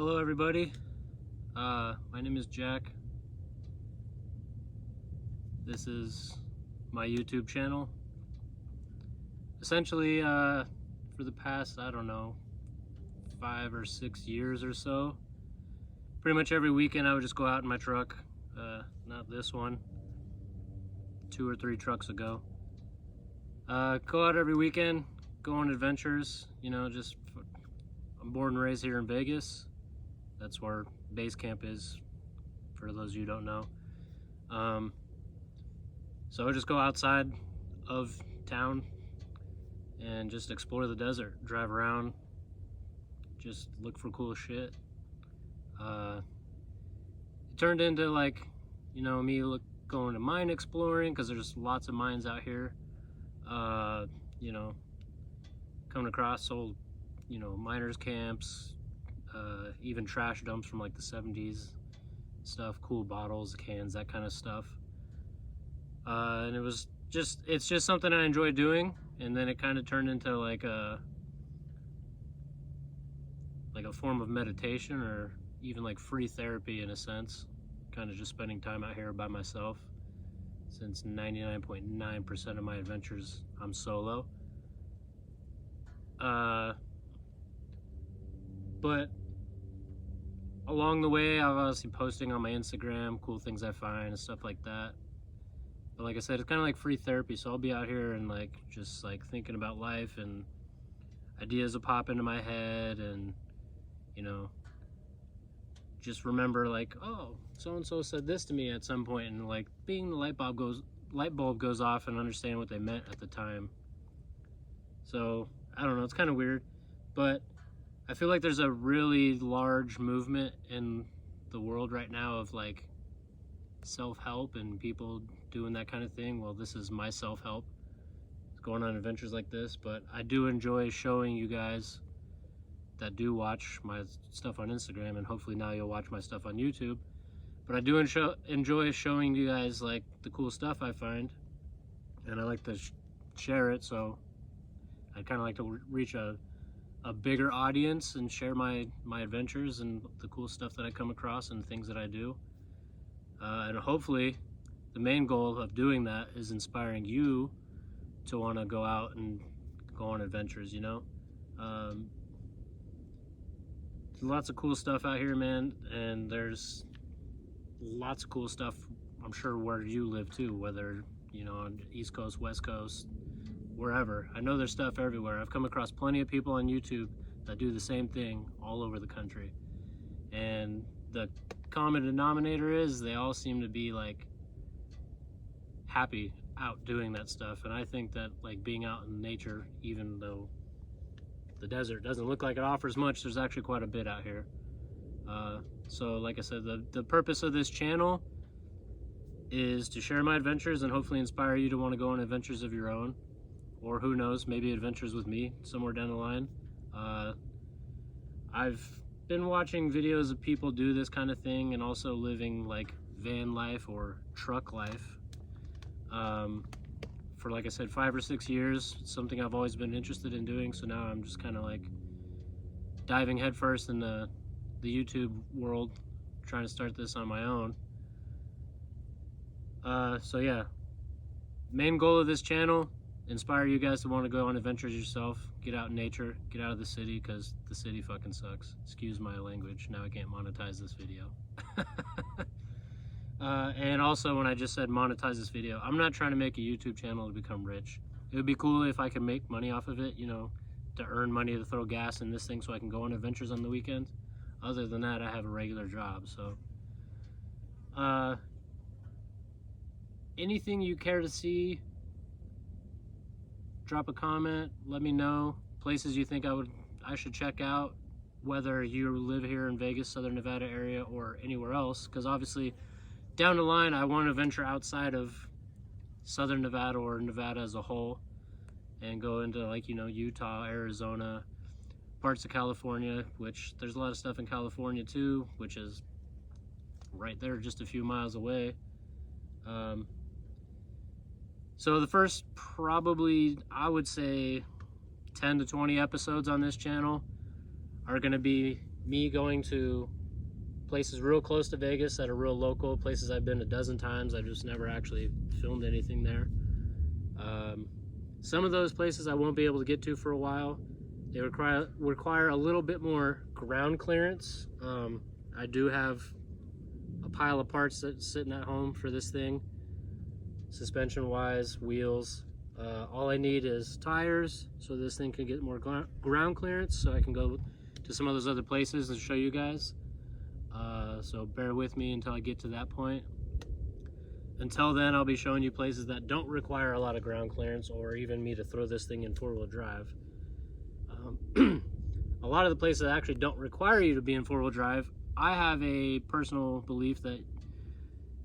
Hello everybody, my name is Jack. This is my YouTube channel. Essentially, for the past, I don't know, 5 or 6 years or so, pretty much every weekend I would just go out in my truck, not this one, 2 or 3 trucks ago. Go out every weekend, go on adventures, I'm born and raised here in Vegas. That's where base camp is, for those of you who don't know. So I just go outside of town and just explore the desert, drive around, just look for cool shit. It turned into me going to mine exploring, because there's lots of mines out here. Coming across old, miners camps, even trash dumps from like the 70s stuff, cool bottles, cans, that kind of stuff. And it's just something I enjoy doing, and then it kind of turned into like a form of meditation, or even like free therapy in a sense, kind of just spending time out here by myself, since 99.9% of my adventures I'm solo. But along the way, I'm obviously posting on my Instagram cool things I find and stuff like that. But like I said, it's kind of like free therapy. So I'll be out here and just thinking about life, and ideas will pop into my head, and just remember oh, so and so said this to me at some point, and being the light bulb goes off, and understand what they meant at the time. So I don't know, it's kind of weird, but I feel like there's a really large movement in the world right now of self-help and people doing that kind of thing. Well, this is my self-help, going on adventures like this, but I do enjoy showing you guys that do watch my stuff on Instagram, and hopefully now you'll watch my stuff on YouTube. But I do enjoy showing you guys the cool stuff I find, and I like to share it, so I kind of like to reach a bigger audience and share my adventures and the cool stuff that I come across and things that I do. And hopefully the main goal of doing that is inspiring you to want to go out and go on adventures, There's lots of cool stuff out here, man, and there's lots of cool stuff, I'm sure, where you live too, whether, on East Coast, West Coast, wherever. I know there's stuff everywhere. I've come across plenty of people on YouTube that do the same thing all over the country, and the common denominator is they all seem to be happy out doing that stuff. And I think that being out in nature, even though the desert doesn't look like it offers much, there's actually quite a bit out here. So like I said, the purpose of this channel is to share my adventures and hopefully inspire you to want to go on adventures of your own, or who knows, maybe adventures with me somewhere down the line. I've been watching videos of people do this kind of thing, and also living van life or truck life for, like I said, 5 or 6 years. It's something I've always been interested in doing, so now I'm just kind of diving headfirst in the YouTube world, trying to start this on my own. So yeah, main goal of this channel: inspire you guys to want to go on adventures yourself, get out in nature, get out of the city, because the city fucking sucks. Excuse my language, now I can't monetize this video. And also, when I just said monetize this video, I'm not trying to make a YouTube channel to become rich. It would be cool if I could make money off of it, to earn money to throw gas in this thing so I can go on adventures on the weekends. Other than that, I have a regular job. So anything you care to see, drop a comment, let me know places you think I should check out, whether you live here in Vegas, Southern Nevada area, or anywhere else, because obviously down the line I want to venture outside of Southern Nevada or Nevada as a whole, and go into Utah, Arizona, parts of California, which there's a lot of stuff in California too, which is right there just a few miles away. So the first, probably, I would say 10 to 20 episodes on this channel are going to be me going to places real close to Vegas that are real local, places I've been a dozen times. I've just never actually filmed anything there. Some of those places I won't be able to get to for a while. They require a little bit more ground clearance. I do have a pile of parts that's sitting at home for this thing, suspension wise, wheels. All I need is tires so this thing can get more ground clearance so I can go to some of those other places and show you guys. So bear with me until I get to that point. Until then, I'll be showing you places that don't require a lot of ground clearance or even me to throw this thing in four-wheel drive. A lot of the places that actually don't require you to be in four-wheel drive, I have a personal belief that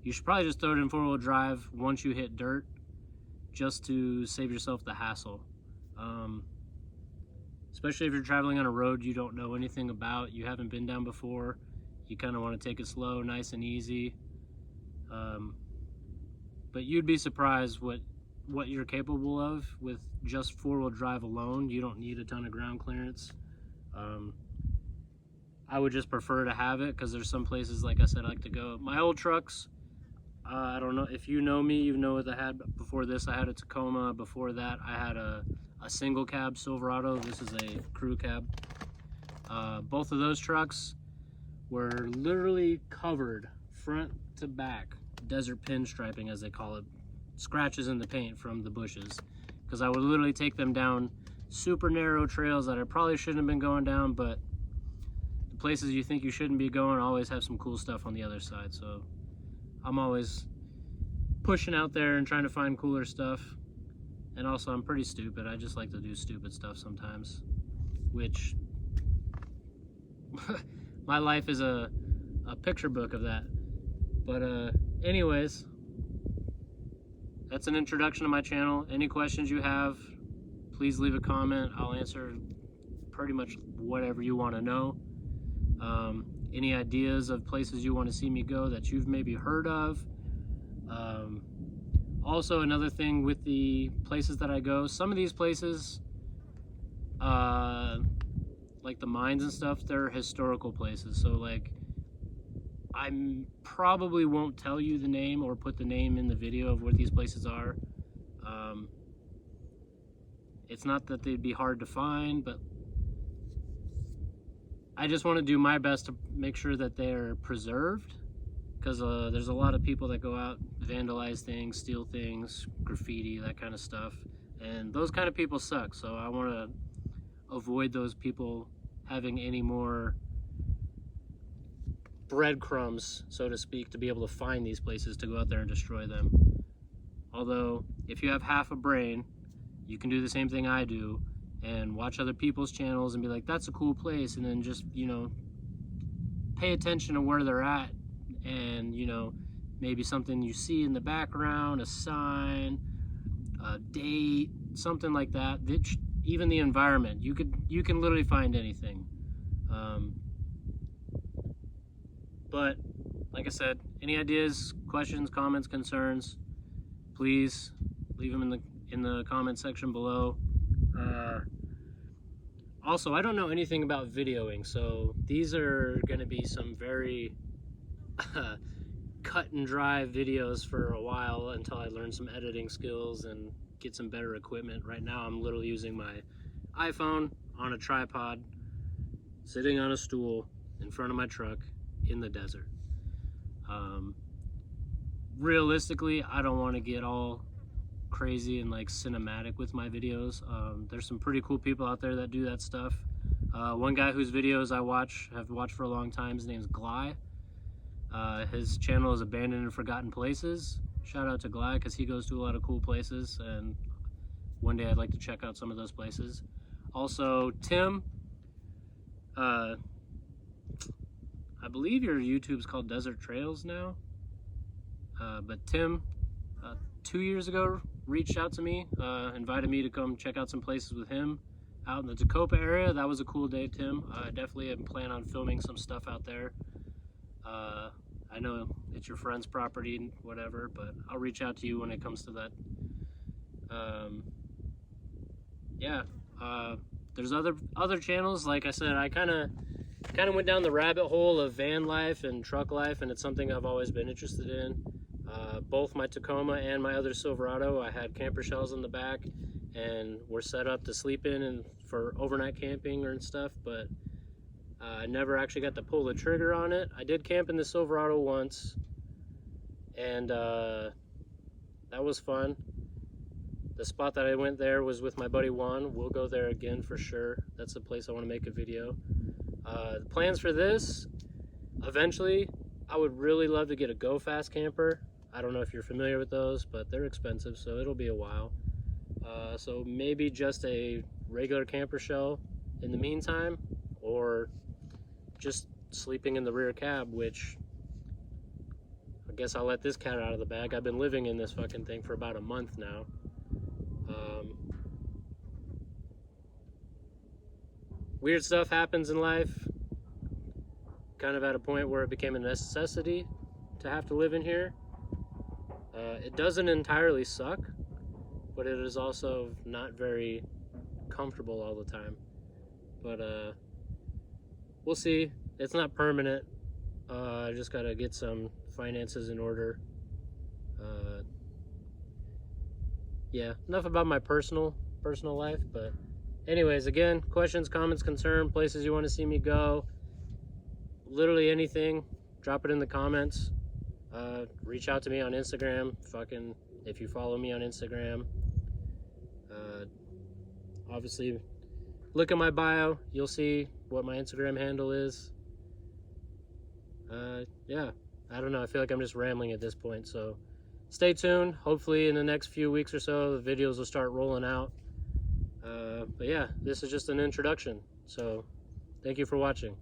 you should probably just throw it in four-wheel drive once you hit dirt, just to save yourself the hassle. Especially if you're traveling on a road you don't know anything about, you haven't been down before, you kind of want to take it slow, nice and easy. But you'd be surprised what you're capable of with just four-wheel drive alone. You don't need a ton of ground clearance. I would just prefer to have it because there's some places, like I said, I like to go. My old trucks, I don't know if you know me, you know what I had before this. I had a Tacoma. Before that, I had a single cab Silverado. This is a crew cab. Both of those trucks were literally covered front to back, desert pinstriping as they call it, scratches in the paint from the bushes, because I would literally take them down super narrow trails that I probably shouldn't have been going down, but the places you think you shouldn't be going always have some cool stuff on the other side. So I'm always pushing out there and trying to find cooler stuff. And also, I'm pretty stupid. I just like to do stupid stuff sometimes, which my life is a picture book of that. But anyways, that's an introduction to my channel. Any questions you have, please leave a comment. I'll answer pretty much whatever you want to know. Any ideas of places you want to see me go that you've maybe heard of. Also, another thing with the places that I go, some of these places, like the mines and stuff, they're historical places. So like, I probably won't tell you the name or put the name in the video of what these places are. It's not that they'd be hard to find, but I just want to do my best to make sure that they're preserved, because there's a lot of people that go out, vandalize things, steal things, graffiti, that kind of stuff, and those kind of people suck. So I want to avoid those people having any more breadcrumbs, so to speak, to be able to find these places to go out there and destroy them. Although, if you have half a brain, you can do the same thing I do and watch other people's channels and be like, that's a cool place, and then just, you know, pay attention to where they're at, and, you know, maybe something you see in the background, a sign, a date, something like that. Even the environment, you can literally find anything. But like I said, any ideas, questions, comments, concerns, please leave them in the comment section below. Also, I don't know anything about videoing, so these are going to be some very cut and dry videos for a while until I learn some editing skills and get some better equipment. Right now I'm literally using my iPhone on a tripod, sitting on a stool in front of my truck in the desert. Realistically, I don't want to get all crazy and like cinematic with my videos. There's some pretty cool people out there that do that stuff. One guy whose videos I have watched for a long time, his name's Gly. His channel is Abandoned and Forgotten Places. Shout out to Gly, because he goes to a lot of cool places, and one day I'd like to check out some of those places. Also, Tim, I believe your YouTube's called Desert Trails now, but Tim, 2 years ago, reached out to me, invited me to come check out some places with him out in the Tacoma area. That was a cool day, Tim. I definitely am planning on filming some stuff out there. I know it's your friend's property and whatever, but I'll reach out to you when it comes to that. Yeah, there's other channels. Like I said, I kind of kind of went down the rabbit hole of van life and truck life, and it's something I've always been interested in. Both my Tacoma and my other Silverado, I had camper shells in the back and were set up to sleep in and for overnight camping and stuff, but I never actually got to pull the trigger on it. I did camp in the Silverado once, and that was fun. The spot that I went there was with my buddy Juan. We'll go there again for sure. That's the place I want to make a video. The plans for this, eventually, I would really love to get a Go Fast camper. I don't know if you're familiar with those, but they're expensive, so it'll be a while. So maybe just a regular camper shell in the meantime, or just sleeping in the rear cab, which I guess I'll let this cat out of the bag. I've been living in this fucking thing for about a month now. Weird stuff happens in life, kind of at a point where it became a necessity to have to live in here. It doesn't entirely suck, but it is also not very comfortable all the time. But we'll see. It's not permanent. I just gotta get some finances in order. Yeah, enough about my personal life, but anyways, again, questions, comments, concern, places you want to see me go, literally anything, drop it in the comments. Reach out to me on Instagram, if you follow me on Instagram. Obviously, look at my bio, you'll see what my Instagram handle is. Yeah, I don't know, I feel like I'm just rambling at this point, so stay tuned. Hopefully in the next few weeks or so, the videos will start rolling out. But yeah, this is just an introduction, so thank you for watching.